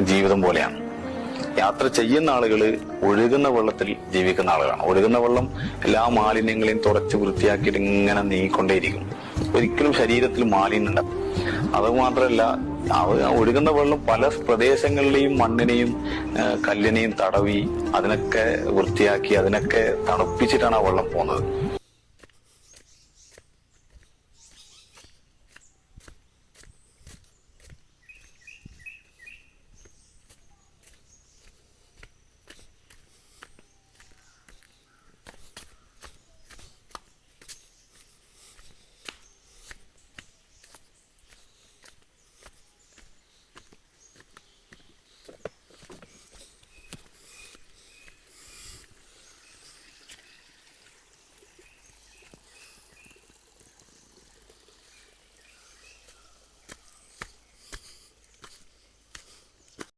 ജീവിതം പോലെയാണ്. യാത്ര ചെയ്യുന്ന ആളുകള് ഒഴുകുന്ന വെള്ളത്തിൽ ജീവിക്കുന്ന ആളുകളാണ്. ഒഴുകുന്ന വെള്ളം എല്ലാ മാലിന്യങ്ങളെയും തുടച്ച് വൃത്തിയാക്കിയിട്ട് ഇങ്ങനെ നീങ്ങിക്കൊണ്ടേയിരിക്കും. ഒരിക്കലും ശരീരത്തിൽ മാലിന്യം ഉണ്ടാവും. അതുമാത്രമല്ല, ഒഴുകുന്ന വെള്ളം പല പ്രദേശങ്ങളിലെയും മണ്ണിനെയും കല്ലിനെയും തടവി അതിനൊക്കെ വൃത്തിയാക്കി അതിനൊക്കെ തണുപ്പിച്ചിട്ടാണ് ആ വെള്ളം പോകുന്നത്.